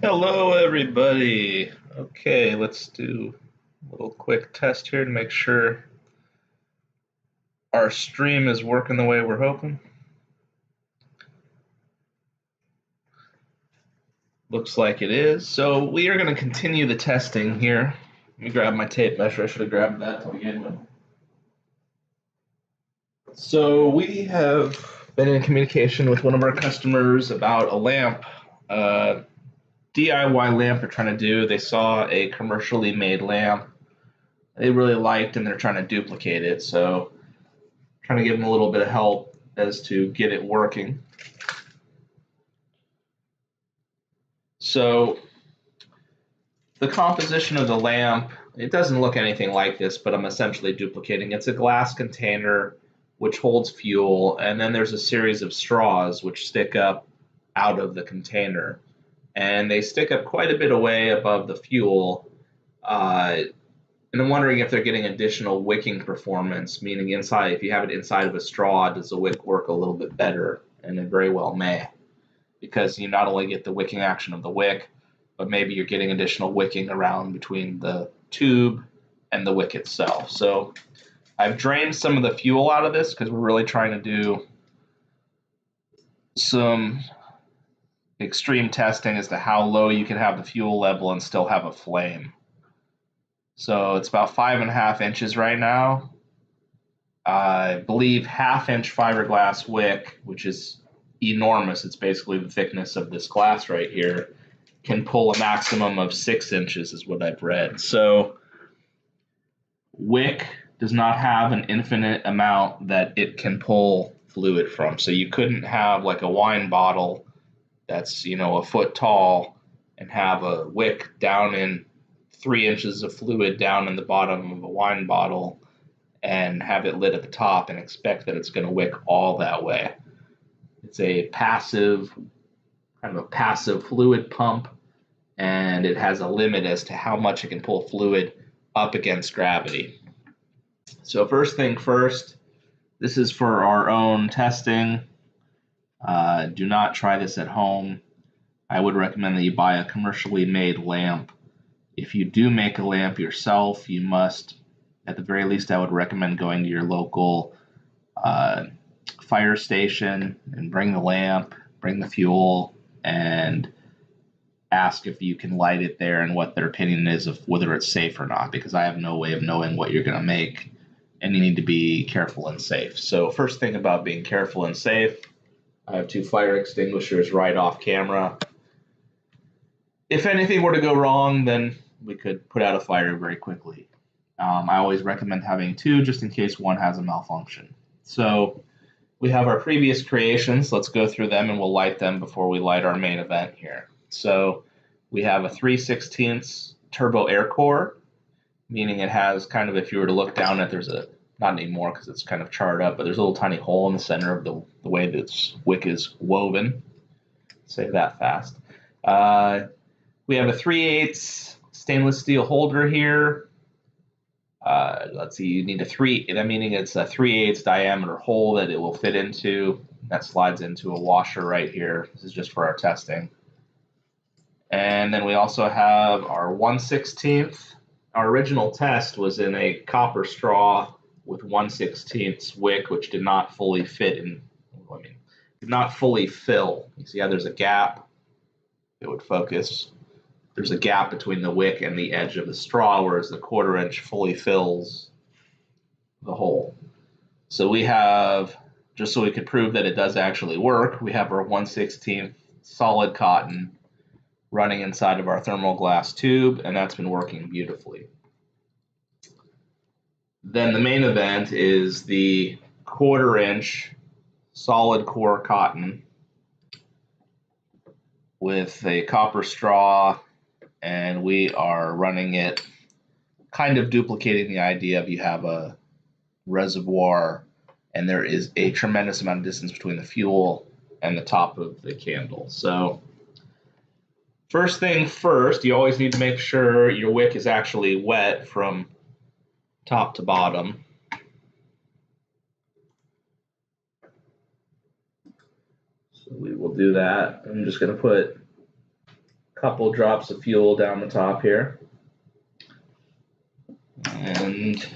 Hello, everybody. Okay, let's do a little quick test here to make sure our stream is working the way we're hoping. Looks like it is. So we are going to continue the testing here. Let me grab my tape measure. I should have grabbed that to begin with. So we have been in communication with one of our customers about a lamp, DIY lamp they're trying to do. They saw a commercially made lamp they really liked and they're trying to duplicate it. So trying to give them a little bit of help as to get it working. So the composition of the lamp, it doesn't look anything like this, but I'm essentially duplicating. It's a glass container which holds fuel, and then there's a series of straws which stick up out of the container. And they stick up quite a bit away above the fuel. And I'm wondering if they're getting additional wicking performance, meaning inside, if you have it inside of a straw, does the wick work a little bit better? And it very well may, because you not only get the wicking action of the wick, but maybe you're getting additional wicking around between the tube and the wick itself. So I've drained some of the fuel out of this because we're really trying to do some extreme testing as to how low you can have the fuel level and still have a flame. So it's about 5.5 inches right now. I believe 1/2 inch fiberglass wick, which is enormous. It's basically the thickness of this glass right here, can pull a maximum of 6 inches is what I've read. So wick does not have an infinite amount that it can pull fluid from. So you couldn't have like a wine bottle that's, a foot tall and have a wick down in 3 inches of fluid down in the bottom of a wine bottle and have it lit at the top and expect that it's going to wick all that way. It's a passive, kind of a passive fluid pump, and it has a limit as to how much it can pull fluid up against gravity. So first thing first, this is for our own testing. Do not try this at home. I would recommend that you buy a commercially made lamp. If you do make a lamp yourself, you must, at the very least, I would recommend going to your local fire station and bring the lamp, bring the fuel, and ask if you can light it there and what their opinion is of whether it's safe or not, because I have no way of knowing what you're going to make, and you need to be careful and safe. So first thing about being careful and safe, I have 2 fire extinguishers right off camera. If anything were to go wrong, then we could put out a fire very quickly. I always recommend having 2 just in case one has a malfunction. So we have our previous creations. Let's go through them and we'll light them before we light our main event here. So we have a 3/16 turbo air core, meaning it has kind of, if you were to look down at, there's a, not anymore because it's kind of charred up, but there's a little tiny hole in the center of the way this wick is woven. Say that fast. We have a 3/8 stainless steel holder here. Let's see, you need that meaning it's a 3/8 diameter hole that it will fit into. That slides into a washer right here. This is just for our testing. And then we also have our 1/16. Our original test was in a copper straw with 1/16 wick, which did not fully fit in, did not fully fill. You see how there's a gap? It would focus. There's a gap between the wick and the edge of the straw, whereas the 1/4 inch fully fills the hole. So we have, just so we could prove that it does actually work, we have our 1/16 solid cotton running inside of our thermal glass tube, and that's been working beautifully. Then the main event is the 1/4 inch solid core cotton with a copper straw, and we are running it, kind of duplicating the idea of you have a reservoir and there is a tremendous amount of distance between the fuel and the top of the candle. So first thing first, you always need to make sure your wick is actually wet from top to bottom. So we will do that. I'm just going to put couple drops of fuel down the top here. And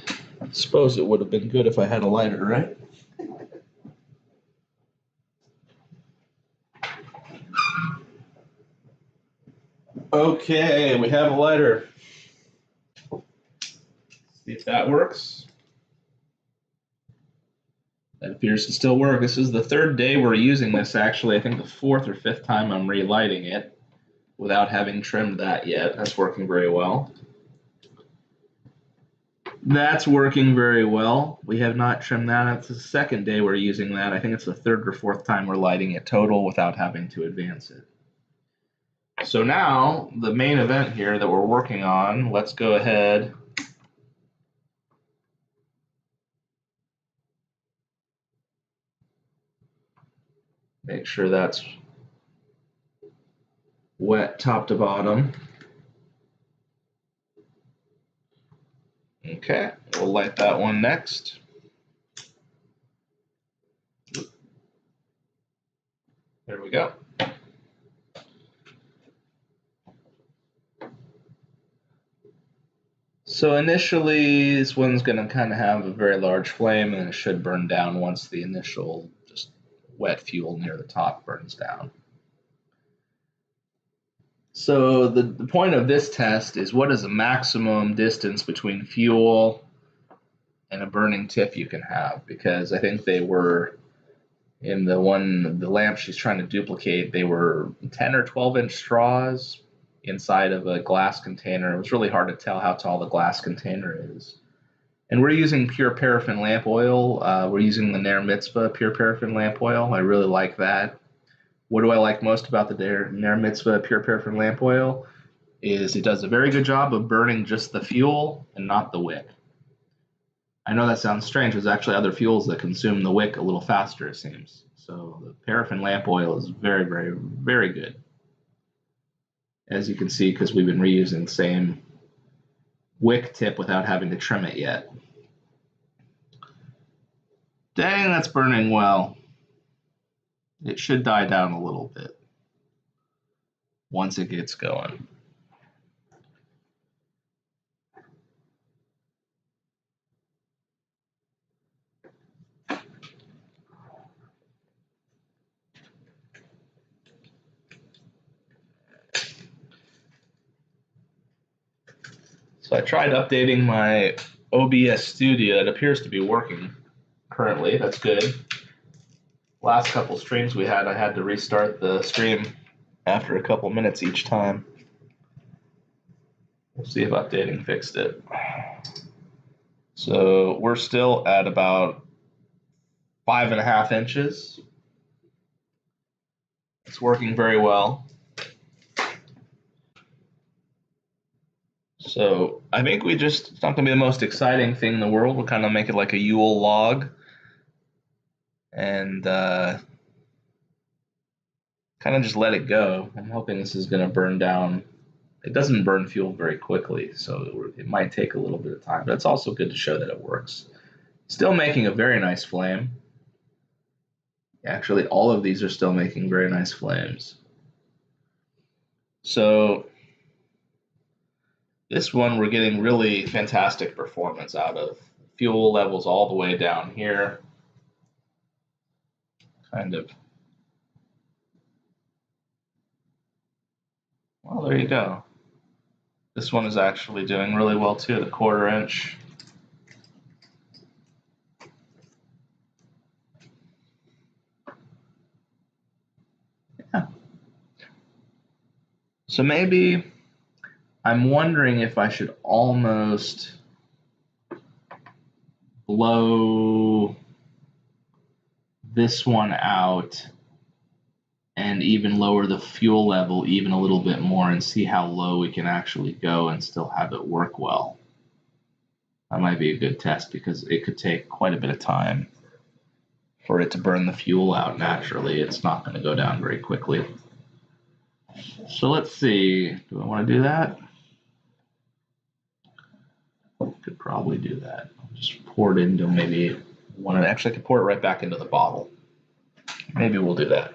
I suppose it would have been good if I had a lighter, right? Okay, we have a lighter. See if that works. That appears to still work. This is the third day we're using this, actually. I think the fourth or fifth time I'm relighting it without having trimmed that yet. That's working very well. That's working very well. We have not trimmed that. That's the second day we're using that. I think it's the third or fourth time we're lighting it total without having to advance it. So now, the main event here that we're working on, let's go ahead. Make sure that's wet top to bottom. Okay, we'll light that one next. There we go. So initially, this one's going to kind of have a very large flame, and it should burn down once the initial just wet fuel near the top burns down. So the point of this test is, what is the maximum distance between fuel and a burning tip you can have? Because I think they were, in the lamp she's trying to duplicate, they were 10 or 12-inch straws inside of a glass container. It was really hard to tell how tall the glass container is. And we're using pure paraffin lamp oil. We're using the Ner Mitzvah pure paraffin lamp oil. I really like that. What do I like most about the Ner Mitzvah pure paraffin lamp oil is it does a very good job of burning just the fuel and not the wick. I know that sounds strange. There's actually other fuels that consume the wick a little faster, it seems. So the paraffin lamp oil is very, very, very good. As you can see, because we've been reusing the same wick tip without having to trim it yet. Dang, that's burning well. It should die down a little bit once it gets going. So I tried updating my OBS Studio. It appears to be working currently. That's good. Last couple streams we had, I had to restart the stream after a couple minutes each time. We'll see if updating fixed it. So we're still at about 5.5 inches. It's working very well. So I think it's not going to be the most exciting thing in the world. We'll kind of make it like a Yule log. And kind of just let it go. I'm hoping this is going to burn down. It doesn't burn fuel very quickly, so it might take a little bit of time, but it's also good to show that it works. Still making a very nice flame. Actually, all of these are still making very nice flames. So this one we're getting really fantastic performance out of. Fuel levels all the way down here. Kind of. Well, there you go. This one is actually doing really well too, the 1/4 inch. Yeah. So maybe I'm wondering if I should almost blow this one out and even lower the fuel level even a little bit more and see how low we can actually go and still have it work well. That might be a good test because it could take quite a bit of time for it to burn the fuel out naturally. It's not going to go down very quickly. So let's see. Do I want to do that? Could probably do that. Just pour it into maybe one. Actually, I could pour it right back into the bottle. Maybe we'll do that.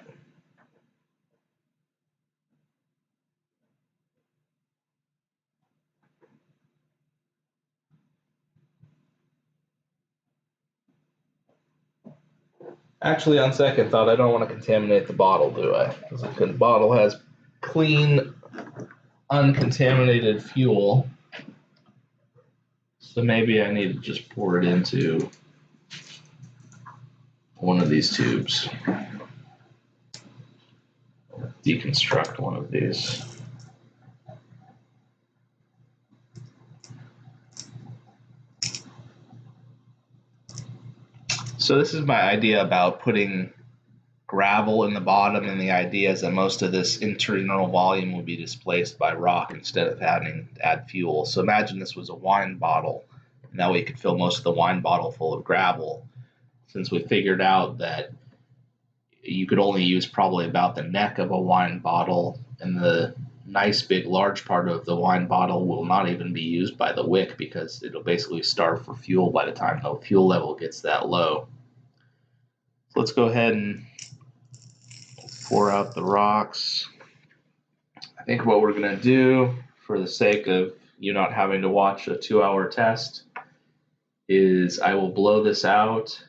Actually, on second thought, I don't want to contaminate the bottle, do I? Because the bottle has clean, uncontaminated fuel. So maybe I need to just pour it into one of these tubes. Deconstruct one of these. So this is my idea about putting gravel in the bottom, and the idea is that most of this internal volume will be displaced by rock instead of having to add fuel. So imagine this was a wine bottle, and that way you could fill most of the wine bottle full of gravel. Since we figured out that you could only use probably about the neck of a wine bottle, and the nice big large part of the wine bottle will not even be used by the wick because it'll basically starve for fuel by the time the fuel level gets that low. So let's go ahead and pour out the rocks. I think what we're going to do, for the sake of you not having to watch a 2-hour test, is I will blow this out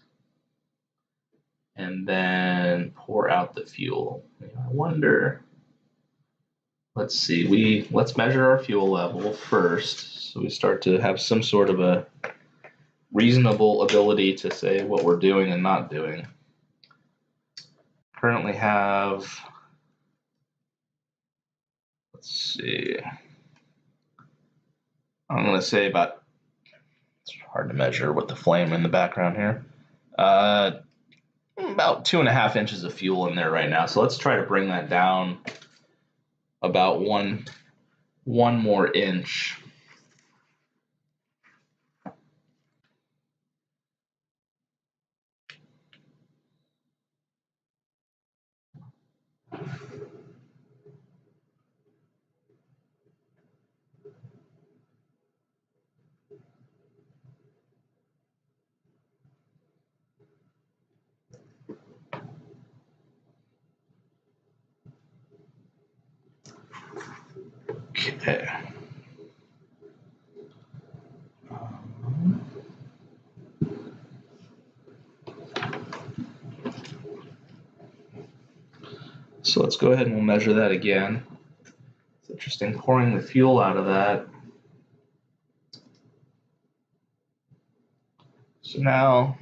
and then pour out the fuel. I wonder, let's see, let's measure our fuel level first, so we start to have some sort of a reasonable ability to say what we're doing and not doing. Currently have, let's see, I'm going to say about, it's hard to measure with the flame in the background here, about 2.5 inches of fuel in there right now. So let's try to bring that down about one more inch. Okay. So let's go ahead and we'll measure that again. It's interesting pouring the fuel out of that. So now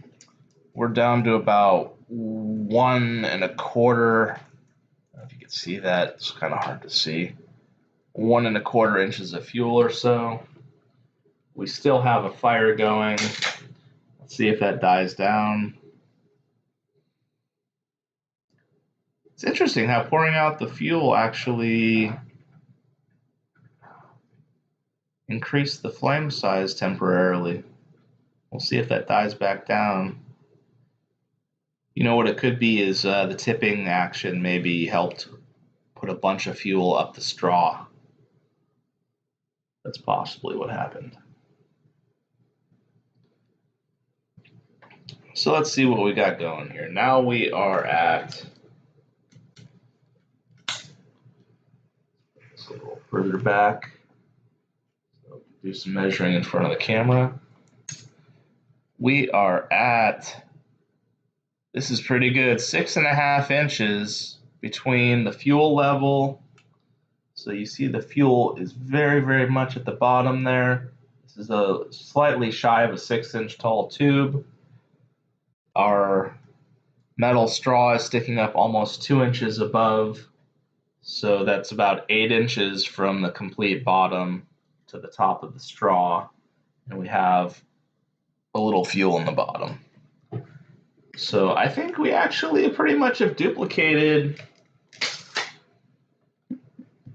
we're down to about 1 1/4. I don't know if you can see that, it's kind of hard to see. 1 1/4 inches of fuel or so. We still have a fire going. Let's see if that dies down. It's interesting how pouring out the fuel actually increased the flame size temporarily. We'll see if that dies back down. You know what it could be is the tipping action maybe helped put a bunch of fuel up the straw. That's possibly what happened. So let's see what we got going here. Now we are at, let's go a little further back. So do some measuring in front of the camera. We are at, this is pretty good, 6.5 inches between the fuel level. So you see the fuel is very, very much at the bottom there. This is a slightly shy of a 6-inch tall tube. Our metal straw is sticking up almost 2 inches above. So that's about 8 inches from the complete bottom to the top of the straw. And we have a little fuel in the bottom. So I think we actually pretty much have duplicated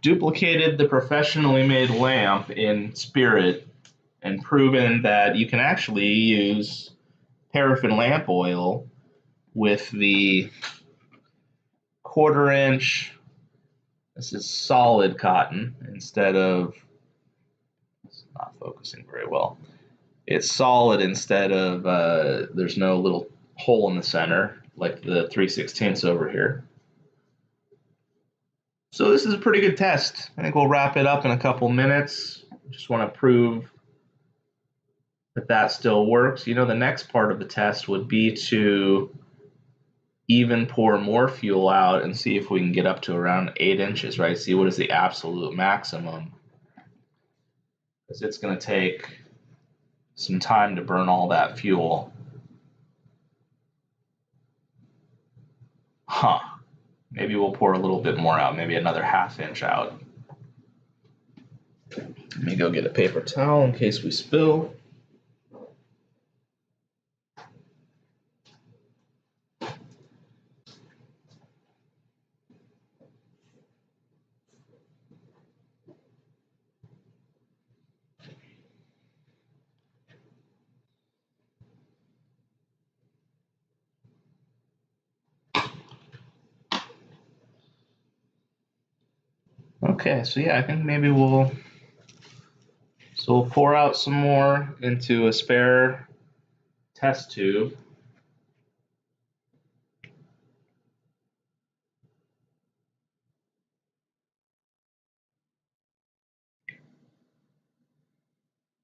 the professionally made lamp in spirit and proven that you can actually use paraffin lamp oil with the 1/4 inch, this is solid cotton instead of, it's not focusing very well, it's solid instead of, there's no little hole in the center like the 3/16 over here. So this is a pretty good test. I think we'll wrap it up in a couple minutes. Just want to prove that that still works. You know, the next part of the test would be to even pour more fuel out and see if we can get up to around 8 inches, right? See what is the absolute maximum. Because it's going to take some time to burn all that fuel. Huh. Maybe we'll pour a little bit more out, maybe another 1/2 inch out. Let me go get a paper towel in case we spill. Okay, so yeah, I think maybe we'll pour out some more into a spare test tube.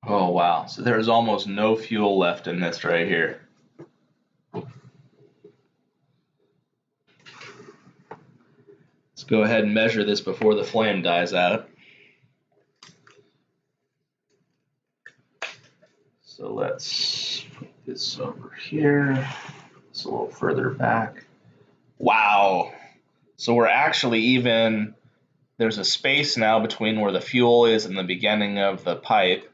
Oh wow, so there's almost no fuel left in this right here. Let's go ahead and measure this before the flame dies out. So let's put this over here. It's a little further back. Wow. So we're actually even, there's a space now between where the fuel is and the beginning of the pipe.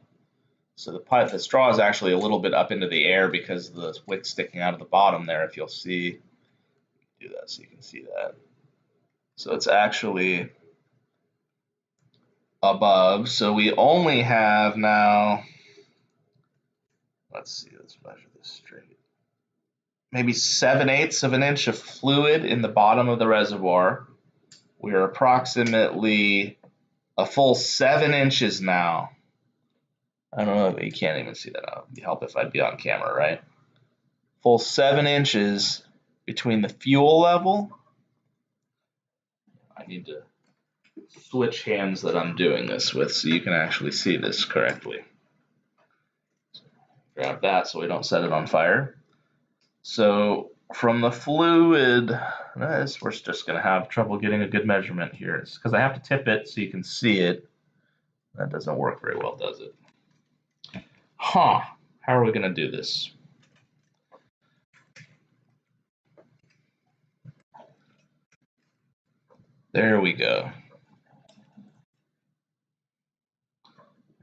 So the straw is actually a little bit up into the air because the wick's sticking out of the bottom there, if you'll see. Do that so you can see that. So it's actually above. So we only have now, let's see, let's measure this straight. Maybe 7/8 of an inch of fluid in the bottom of the reservoir. We are approximately a full 7 inches now. I don't know, you can't even see that. It would help if I'd be on camera, right? Full 7 inches between the fuel level. I need to switch hands that I'm doing this with so you can actually see this correctly. Grab that so we don't set it on fire. So from the fluid, we're just going to have trouble getting a good measurement here. It's because I have to tip it so you can see it. That doesn't work very well, does it? Huh. How are we going to do this? There we go.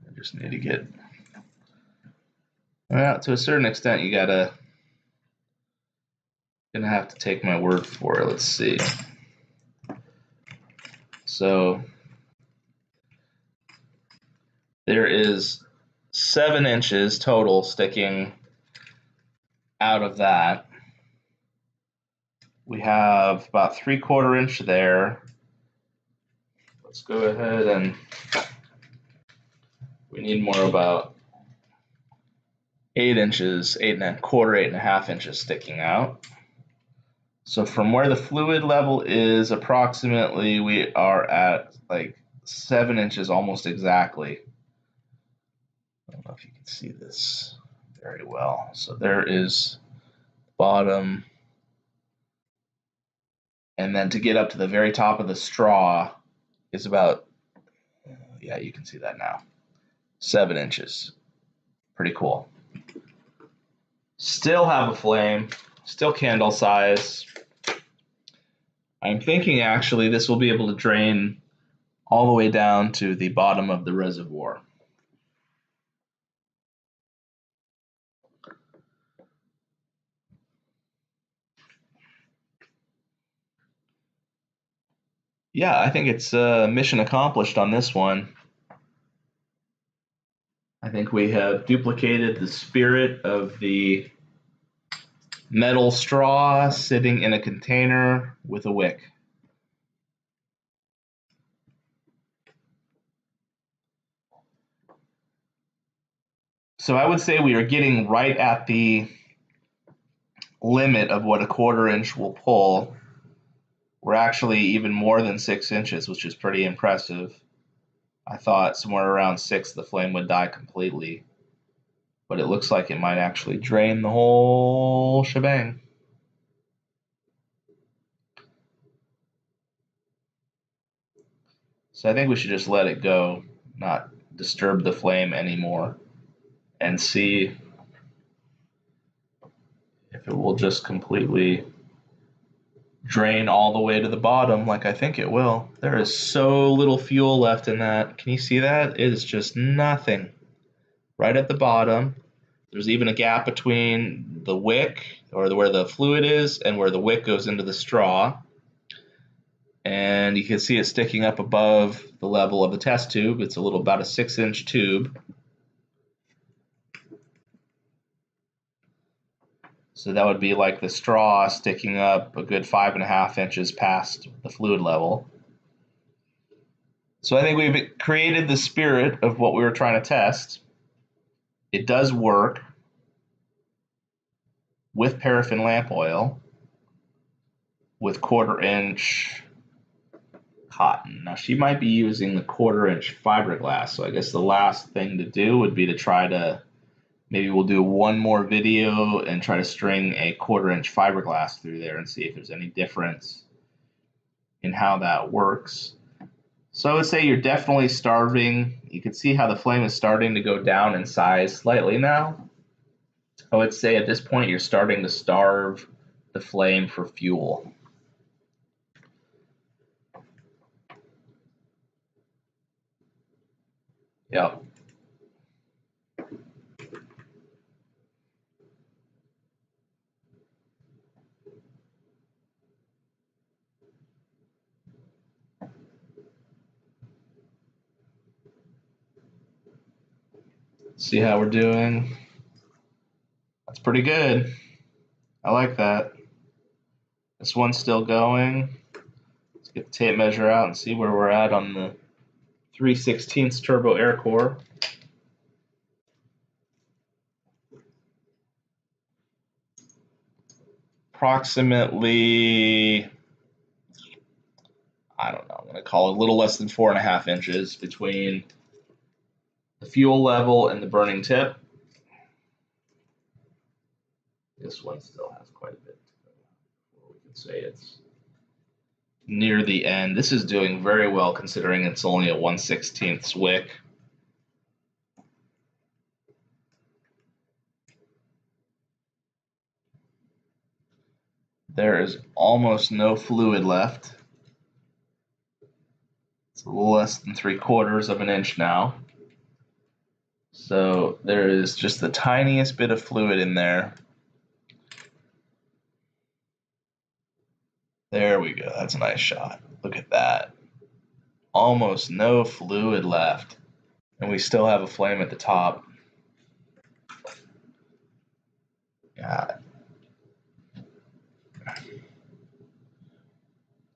I just need to get, well, to a certain extent, gonna have to take my word for it. Let's see. So there is 7 inches total sticking out of that. We have about 3/4 inch there. Let's go ahead and we need more, about 8 inches, 8 1/4, 8 1/2 inches sticking out. So from where the fluid level is, approximately, we are at like 7 inches almost exactly. I don't know if you can see this very well. So there is bottom. And then to get up to the very top of the straw is about, yeah, you can see that now, 7 inches. Pretty cool. Still have a flame, still candle size. I'm thinking actually this will be able to drain all the way down to the bottom of the reservoir. Yeah, I think it's mission accomplished on this one. I think we have duplicated the spirit of the metal straw sitting in a container with a wick. So I would say we are getting right at the limit of what a 1/4 inch will pull. We're actually even more than 6 inches, which is pretty impressive. I thought somewhere around 6 the flame would die completely, but it looks like it might actually drain the whole shebang. So I think we should just let it go, not disturb the flame anymore, and see if it will just completely drain all the way to the bottom like I think it will. There is so little fuel left in that. Can you see that? It is just nothing. Right at the bottom. There's even a gap between the wick, or where the fluid is, and where the wick goes into the straw. And you can see it sticking up above the level of the test tube. It's about a 6-inch tube. So that would be like the straw sticking up a good 5.5 inches past the fluid level. So I think we've created the spirit of what we were trying to test. It does work with paraffin lamp oil with 1/4-inch cotton. Now she might be using the 1/4-inch fiberglass, so I guess the last thing to do would be to try to, maybe we'll do one more video and try to string a 1/4-inch fiberglass through there and see if there's any difference in how that works. So I would say you're definitely starving. You can see how the flame is starting to go down in size slightly now. I would say at this point you're starting to starve the flame for fuel. Yep. See how we're doing? That's pretty good. I like that. This one's still going. Let's get the tape measure out and see where we're at on the 3/16 turbo air core. Approximately, I don't know, I'm going to call it a little less than 4.5 inches between the fuel level and the burning tip. This one still has quite a bit to go. We can say it's near the end. This is doing very well considering it's only a 1/16 wick. There is almost no fluid left. It's a little less than 3/4 of an inch now. So there is just the tiniest bit of fluid in there. There we go. That's a nice shot. Look at that. Almost no fluid left. And we still have a flame at the top. Yeah.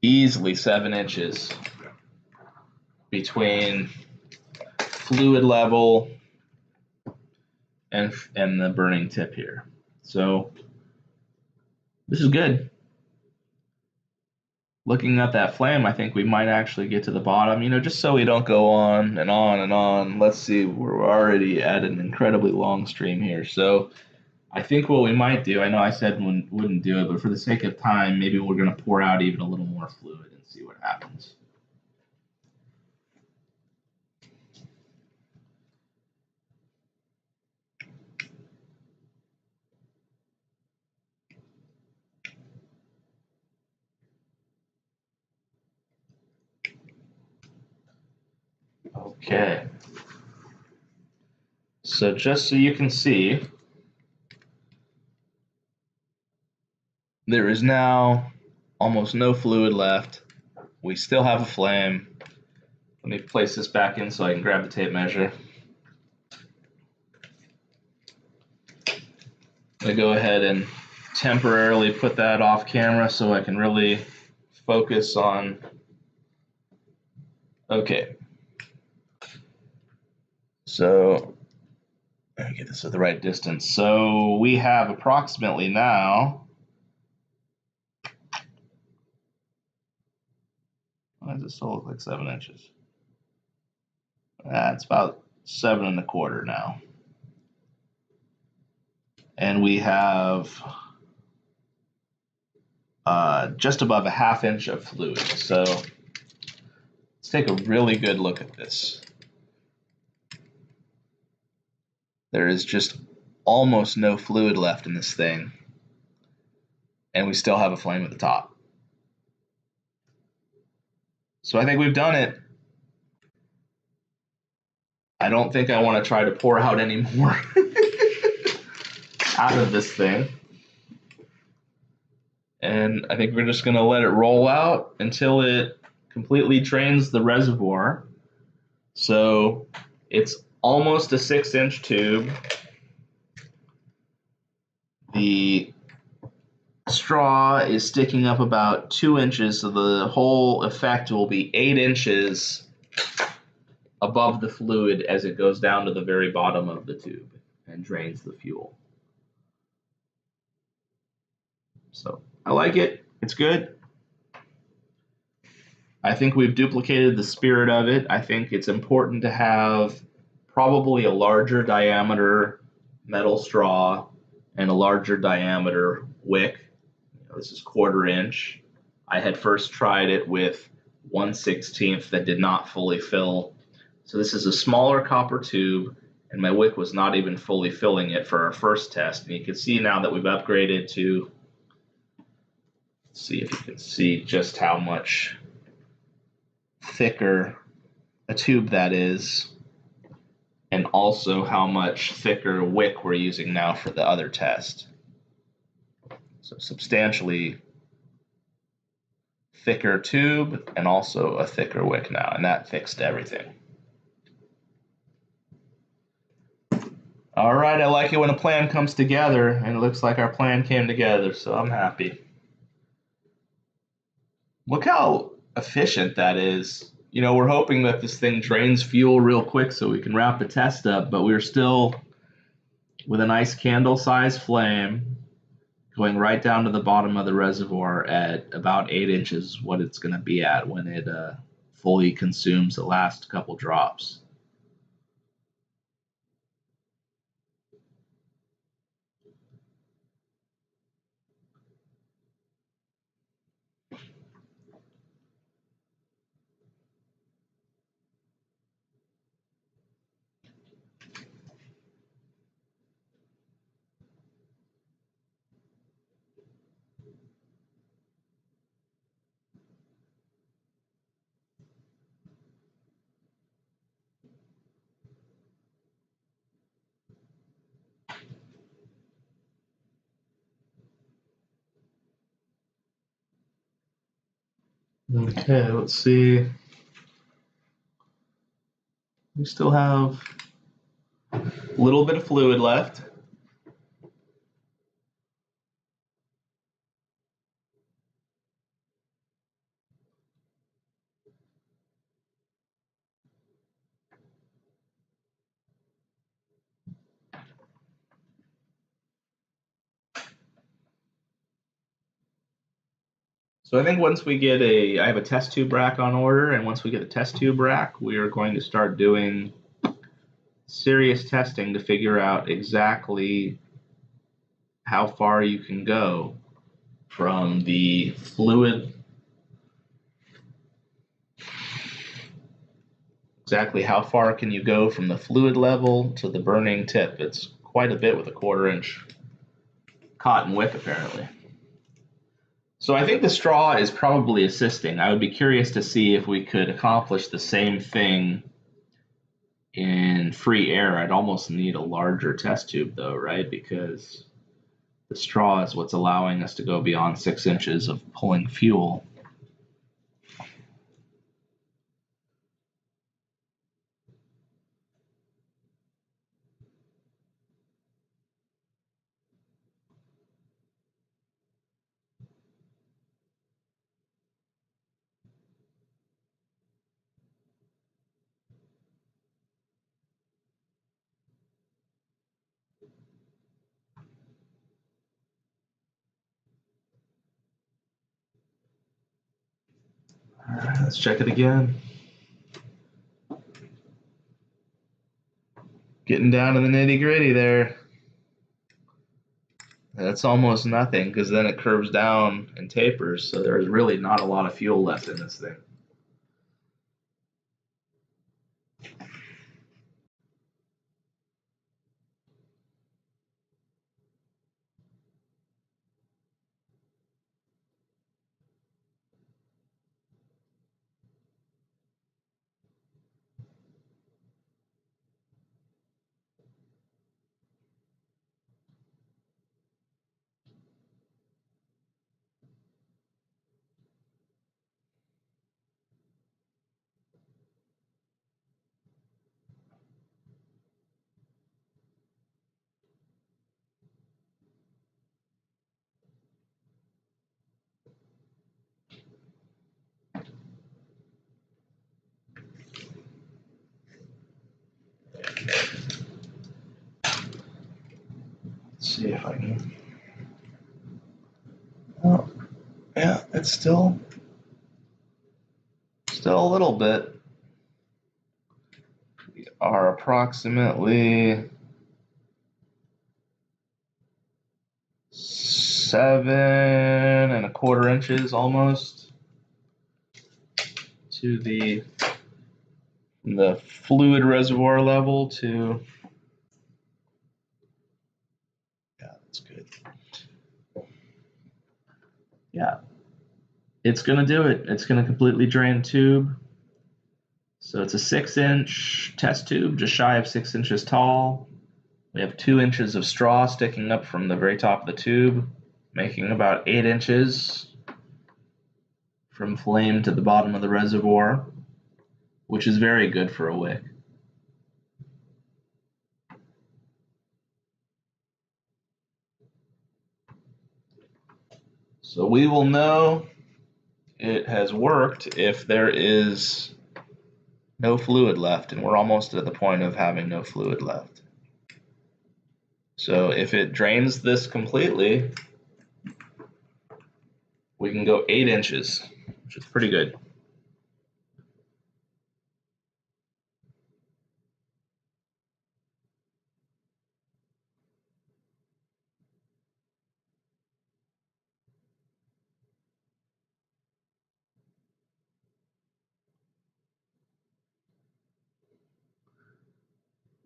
Easily 7 inches between fluid level and the burning tip here. So this is good. Looking at that flame, I think we might actually get to the bottom, just so we don't go on and on and on. Let's see, we're already at an incredibly long stream here. So I think what we might do, I know I said we wouldn't do it, but for the sake of time, maybe we're going to pour out even a little more fluid and see what happens. Okay. So just so you can see, there is now almost no fluid left. We still have a flame. Let me place this back in so I can grab the tape measure. I'm going to go ahead and temporarily put that off camera so I can really focus on. Okay. So let me get this at the right distance. So we have approximately now, why does it still look like 7 inches? It's about 7 1/4 now. And we have just above a 1/2 inch of fluid. So let's take a really good look at this. There is just almost no fluid left in this thing, and we still have a flame at the top. So I think we've done it. I don't think I want to try to pour out any more out of this thing. And I think we're just going to let it roll out until it completely drains the reservoir. So it's almost a 6-inch tube. The straw is sticking up about 2 inches, so the whole effect will be 8 inches above the fluid as it goes down to the very bottom of the tube and drains the fuel. So I like it. It's good. I think we've duplicated the spirit of it. I think it's important to have probably a larger diameter metal straw and a larger diameter wick. This is 1/4 inch. I had first tried it with 1/16 that did not fully fill. So this is a smaller copper tube, and my wick was not even fully filling it for our first test. And you can see now that we've upgraded to, let's see if you can see just how much thicker a tube that is, and also how much thicker wick we're using now for the other test. So substantially thicker tube and also a thicker wick now, and that fixed everything. All right, I like it when a plan comes together, and it looks like our plan came together, so I'm happy. Look how efficient that is. You know, we're hoping that this thing drains fuel real quick so we can wrap the test up, but we're still with a nice candle-sized flame going right down to the bottom of the reservoir at about 8 inches, what it's going to be at when it fully consumes the last couple drops. Okay, let's see. We still have a little bit of fluid left. So I think once we get I have a test tube rack on order, and once we get a test tube rack, we are going to start doing serious testing to figure out exactly how far you can go from the fluid, exactly how far can you go from the fluid level to the burning tip. It's quite a bit with a 1/4 inch cotton wick apparently. So I think the straw is probably assisting. I would be curious to see if we could accomplish the same thing in free air. I'd almost need a larger test tube though, right? Because the straw is what's allowing us to go beyond 6 inches of pulling fuel. All right, let's check it again. Getting down to the nitty-gritty there. That's almost nothing, because then it curves down and tapers, so there's really not a lot of fuel left in this thing. see if I can. Oh, yeah, it's still a little bit. We are approximately 7¼ inches almost to the fluid reservoir level to. Yeah, that's good. Yeah, it's gonna do it. It's gonna completely drain tube. So it's a 6-inch test tube, just shy of 6 inches tall. We have 2 inches of straw sticking up from the very top of the tube, making about 8 inches from flame to the bottom of the reservoir, which is very good for a wick. So we will know it has worked if there is no fluid left, and we're almost at the point of having no fluid left. So if it drains this completely, we can go 8 inches, which is pretty good.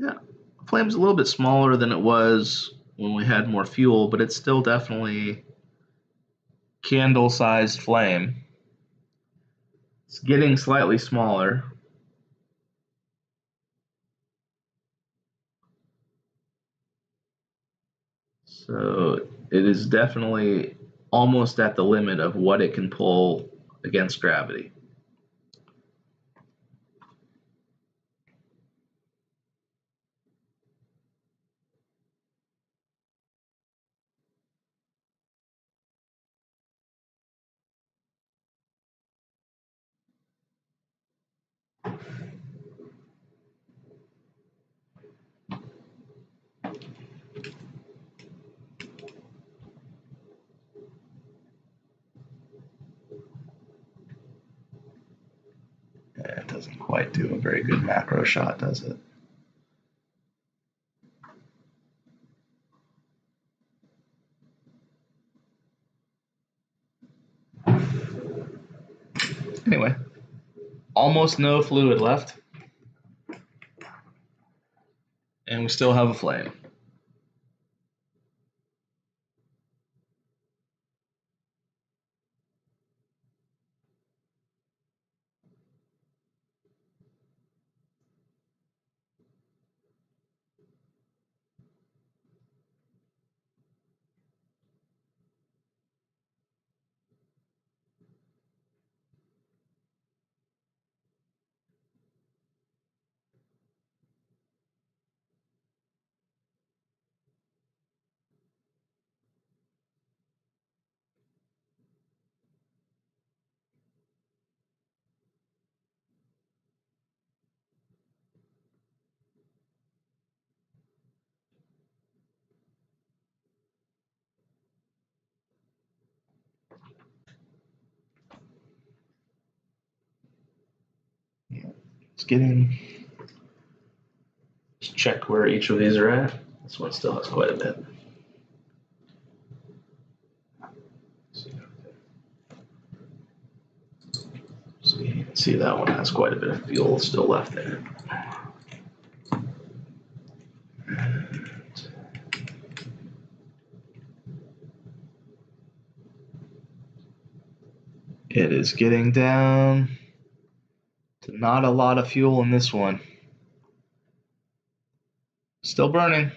Yeah, flame's a little bit smaller than it was when we had more fuel, but it's still definitely candle-sized flame. It's getting slightly smaller. So it is definitely almost at the limit of what it can pull against gravity. It doesn't quite do a very good macro shot, does it? Anyway, almost no fluid left, and we still have a flame. It's getting. Just check where each of these are at. This one still has quite a bit. So you can see that one has quite a bit of fuel still left there. It is getting down to not a lot of fuel in this one. Still burning.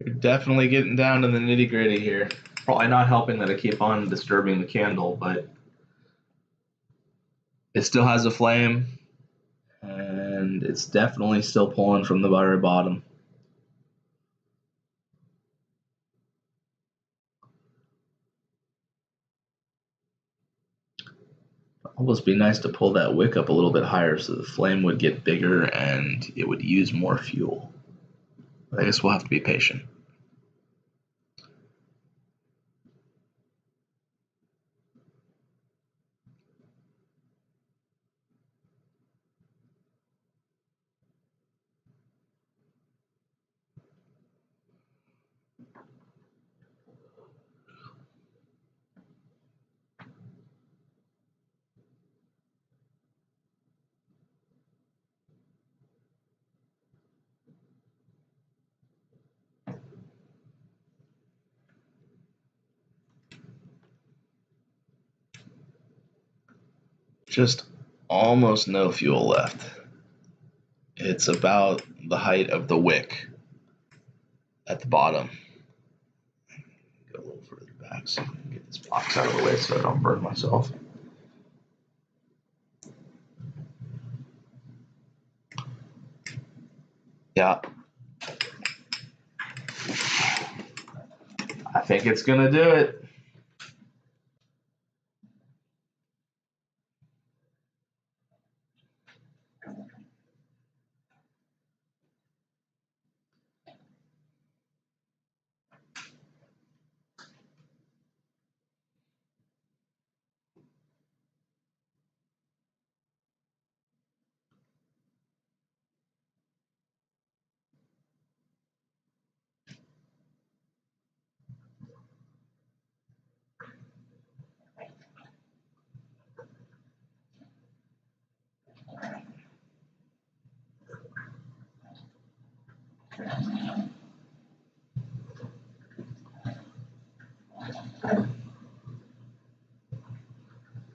You're definitely getting down to the nitty gritty here. Probably not helping that I keep on disturbing the candle, but it still has a flame, and it's definitely still pulling from the very bottom. Almost be nice to pull that wick up a little bit higher so the flame would get bigger and it would use more fuel. I guess we'll have to be patient. Just almost no fuel left. It's about the height of the wick at the bottom. Go a little further back so I can get this box out of the way so I don't burn myself. Yeah. I think it's gonna do it.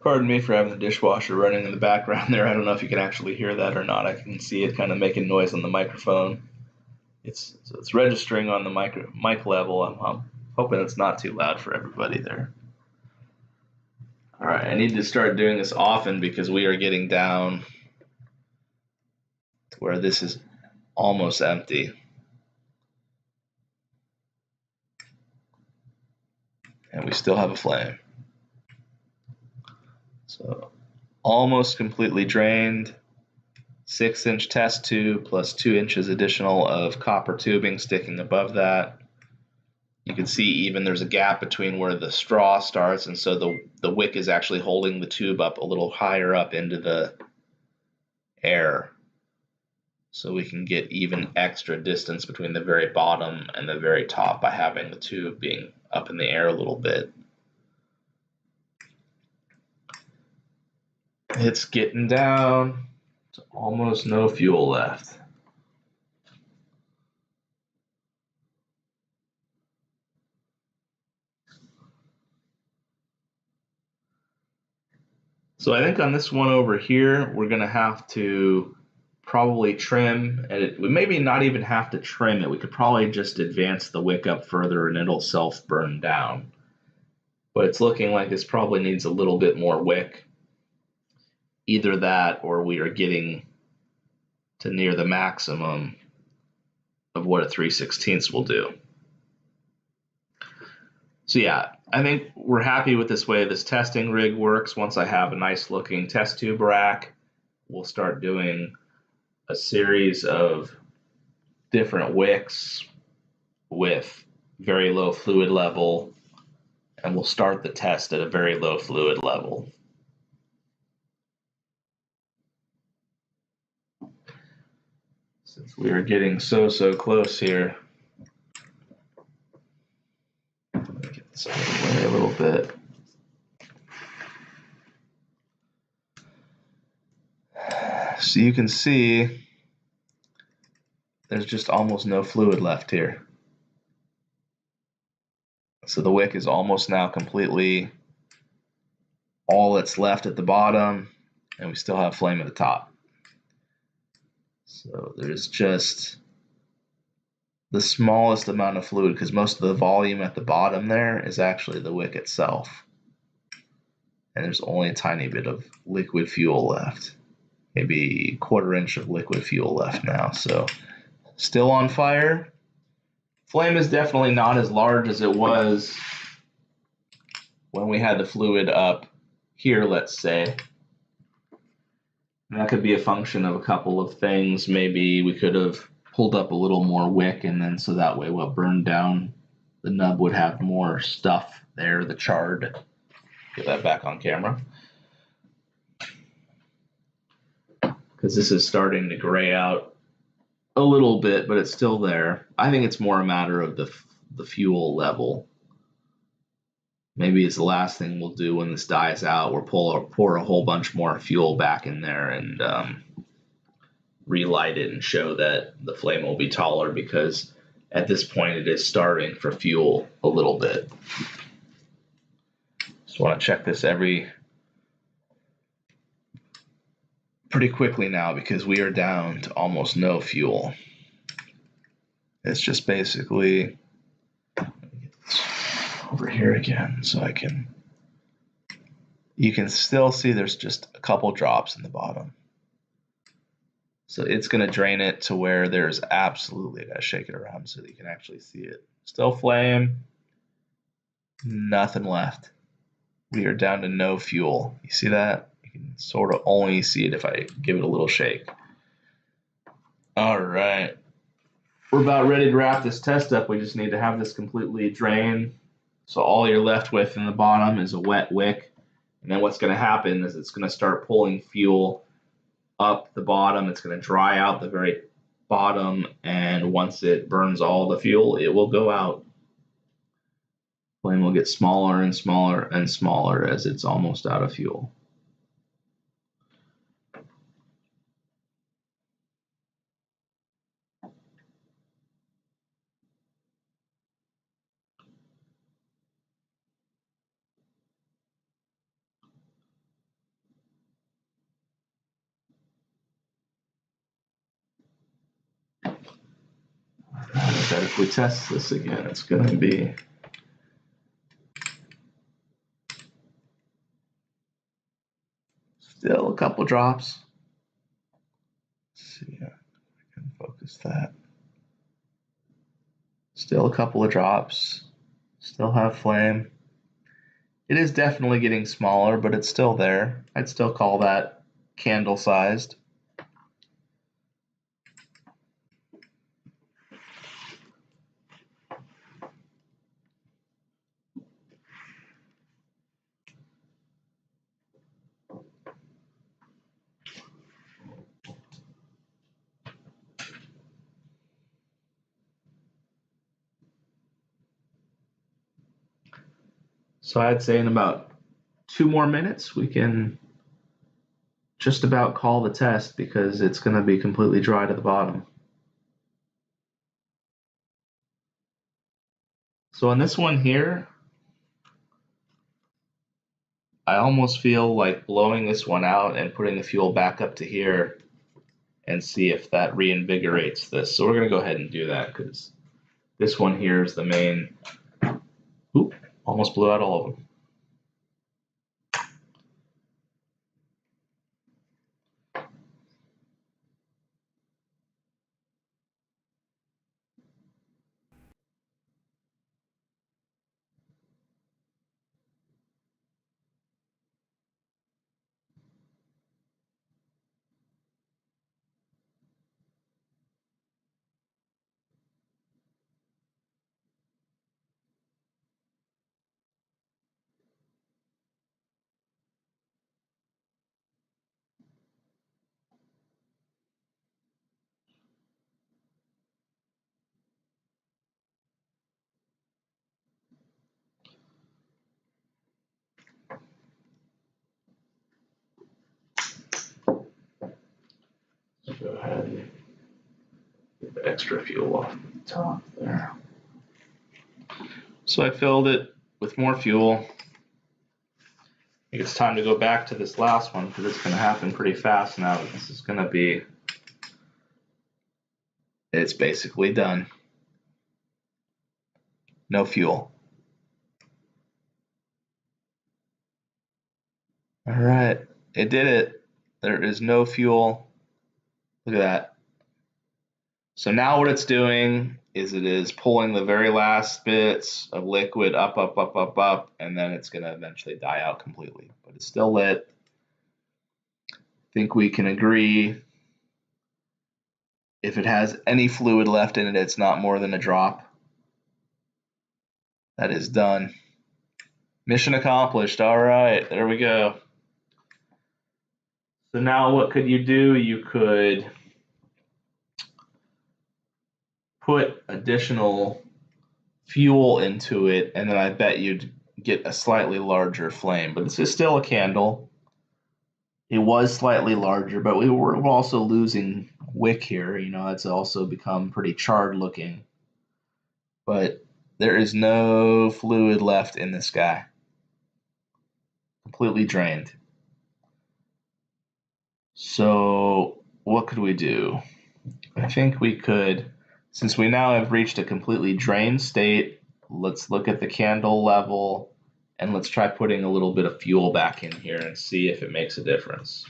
Pardon me for having the dishwasher running in the background there. I don't know if you can actually hear that or not. I can see it kind of making noise on the microphone. It's registering on the mic level. I'm hoping it's not too loud for everybody there. All right, I need to start doing this often because we are getting down to where this is almost empty. And we still have a flame. So almost completely drained. 6-inch test tube plus 2 inches additional of copper tubing sticking above that. You can see even there's a gap between where the straw starts, and so the wick is actually holding the tube up a little higher up into the air. So we can get even extra distance between the very bottom and the very top by having the tube being up in the air a little bit. It's getting down to almost no fuel left. So I think on this one over here, we're going to have to probably trim, and we maybe not even have to trim it. We could probably just advance the wick up further and it'll self-burn down. But it's looking like this probably needs a little bit more wick. Either that or we are getting to near the maximum of what a 3/16 will do. So yeah, I think we're happy with this way this testing rig works. Once I have a nice looking test tube rack, we'll start doing a series of different wicks with very low fluid level, and we'll start the test at a very low fluid level. Since we are getting so close here, get this out of the way a little bit. So you can see there's just almost no fluid left here. So the wick is almost now completely all that's left at the bottom, and we still have flame at the top. So there's just the smallest amount of fluid because most of the volume at the bottom there is actually the wick itself. And there's only a tiny bit of liquid fuel left. Maybe 1/4 inch of liquid fuel left now. So still on fire. Flame is definitely not as large as it was when we had the fluid up here, let's say. And that could be a function of a couple of things. Maybe we could have pulled up a little more wick, and then so that way what burned down the nub would have more stuff there, the charred. Get that back on camera. Because this is starting to gray out a little bit, but it's still there. I think it's more a matter of the fuel level. Maybe it's the last thing we'll do when this dies out. We'll pour a whole bunch more fuel back in there and relight it and show that the flame will be taller, because at this point it is starving for fuel a little bit. Just want to check this pretty quickly now because we are down to almost no fuel. It's just basically, let me get this over here again so you can still see there's just a couple drops in the bottom. So it's going to drain it to where there's absolutely, I got to shake it around so that you can actually see it. Still flame, nothing left. We are down to no fuel. You see that? You can sort of only see it if I give it a little shake. All right. We're about ready to wrap this test up. We just need to have this completely drained. So all you're left with in the bottom is a wet wick. And then what's going to happen is it's going to start pulling fuel up the bottom. It's going to dry out the very bottom, and once it burns all the fuel, it will go out. Flame will get smaller and smaller and smaller as it's almost out of fuel. I bet if we test this again, it's going to be still a couple drops. Let's see if I can focus that. Still a couple of drops. Still have flame. It is definitely getting smaller, but it's still there. I'd still call that candle-sized. So I'd say in about 2 more minutes, we can just about call the test because it's going to be completely dry to the bottom. So on this one here, I almost feel like blowing this one out and putting the fuel back up to here and see if that reinvigorates this. So we're going to go ahead and do that because this one here is the main. Oop, almost blew out all of them. Go ahead and get the extra fuel off the top there. So I filled it with more fuel. I think it's time to go back to this last one because it's going to happen pretty fast now. This is going to be, it's basically done. No fuel. All right, it did it. There is no fuel. Look at that. So now what it's doing is it is pulling the very last bits of liquid up, up, up, up, up, and then it's going to eventually die out completely. But it's still lit. I think we can agree if it has any fluid left in it, it's not more than a drop. That is done. Mission accomplished. All right, there we go. So now what could you do? You could put additional fuel into it, and then I bet you'd get a slightly larger flame. But this is still a candle. It was slightly larger, but we were also losing wick here. You know, it's also become pretty charred looking. But there is no fluid left in this guy. Completely drained. So what could we do? I think we could, since we now have reached a completely drained state, let's look at the candle level and let's try putting a little bit of fuel back in here and see if it makes a difference.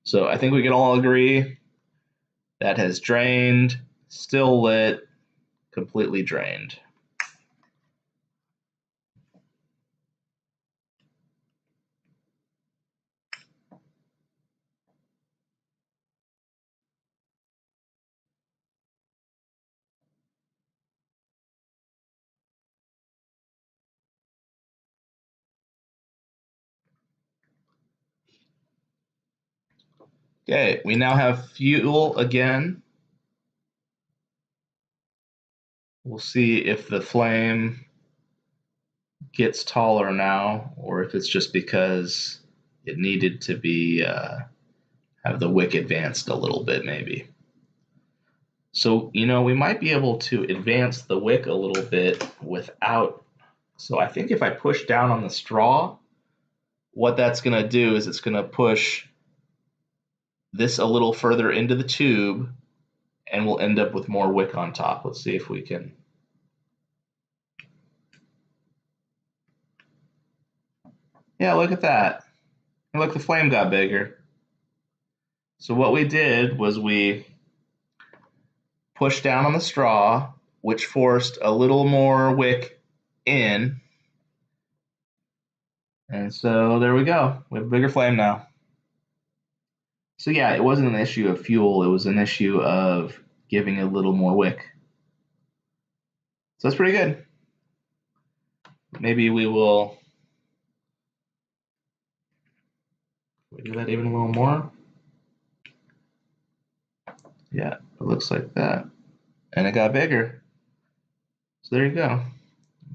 So I think we can all agree that has drained, still lit, completely drained. Okay, we now have fuel again. We'll see if the flame gets taller now, or if it's just because it needed to be have the wick advanced a little bit, maybe. So, you know, we might be able to advance the wick a little bit without. So I think if I push down on the straw, what that's going to do is it's going to push this a little further into the tube, and we'll end up with more wick on top. Let's see if we can. Yeah, look at that. And look, the flame got bigger. So what we did was we pushed down on the straw, which forced a little more wick in. And so there we go. We have a bigger flame now. So yeah, it wasn't an issue of fuel. It was an issue of giving a little more wick. So that's pretty good. Maybe we will do that even a little more. Yeah, it looks like that. And it got bigger. So there you go.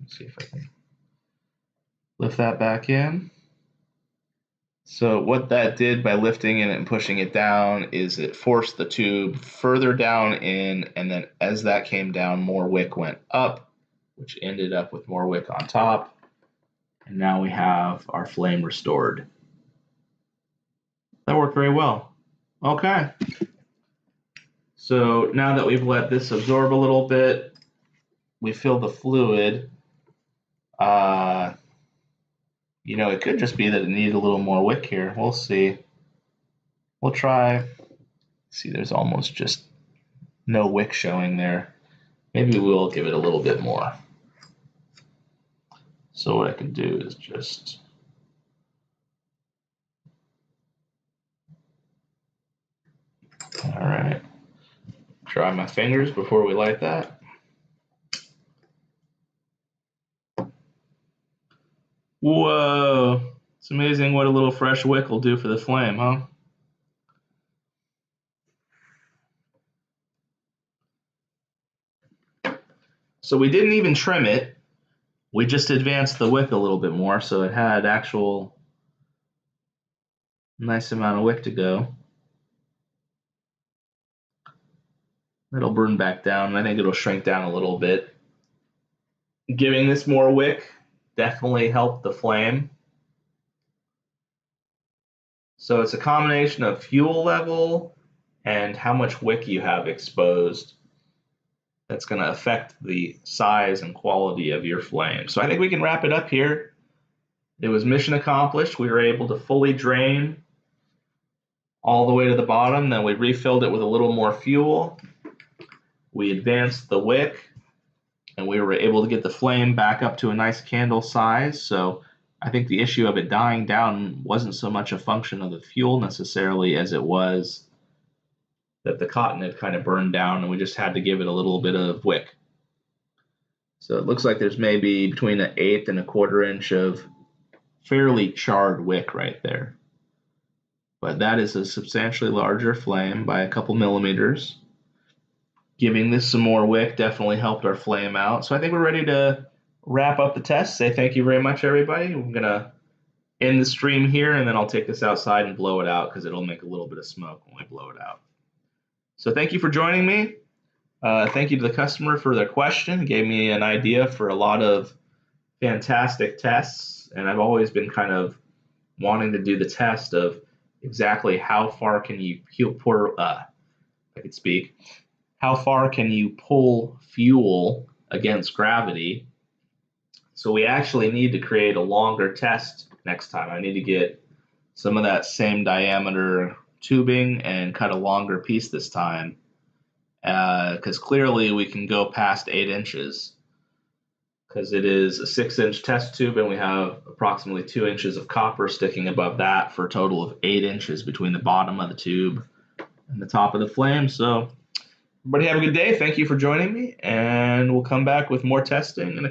Let's see if I can lift that back in. So what that did by lifting it and pushing it down is it forced the tube further down in, and then as that came down, more wick went up, which ended up with more wick on top. And now we have our flame restored. That worked very well. Okay. So now that we've let this absorb a little bit, we fill the fluid. You know, it could just be that it needed a little more wick here. We'll see. We'll try. See, there's almost just no wick showing there. Maybe we'll give it a little bit more. So what I can do is just all right. Dry my fingers before we light that. Whoa! It's amazing what a little fresh wick will do for the flame, huh? So we didn't even trim it. We just advanced the wick a little bit more, so it had actual nice amount of wick to go. It'll burn back down, and I think it'll shrink down a little bit. Giving this more wick definitely helped the flame. So it's a combination of fuel level and how much wick you have exposed that's going to affect the size and quality of your flame. So I think we can wrap it up here. It was mission accomplished. We were able to fully drain all the way to the bottom. Then we refilled it with a little more fuel. We advanced the wick, and we were able to get the flame back up to a nice candle size. So I think the issue of it dying down wasn't so much a function of the fuel necessarily as it was that the cotton had kind of burned down and we just had to give it a little bit of wick. So it looks like there's maybe between an 1/8 and a 1/4 inch of fairly charred wick right there. But that is a substantially larger flame by a couple millimeters. Giving this some more wick definitely helped our flame out. So I think we're ready to wrap up the test. Say thank you very much, everybody. I'm going to end the stream here, and then I'll take this outside and blow it out because it'll make a little bit of smoke when we blow it out. So thank you for joining me. Thank you to the customer for their question. It gave me an idea for a lot of fantastic tests, and I've always been kind of wanting to do the test of exactly how far can you how far can you pull fuel against gravity. So we actually need to create a longer test next time. I need to get some of that same diameter tubing and cut a longer piece this time, because clearly we can go past 8 inches, because it is a 6-inch test tube and we have approximately 2 inches of copper sticking above that for a total of 8 inches between the bottom of the tube and the top of the flame. So everybody have a good day. Thank you for joining me, and we'll come back with more testing in a couple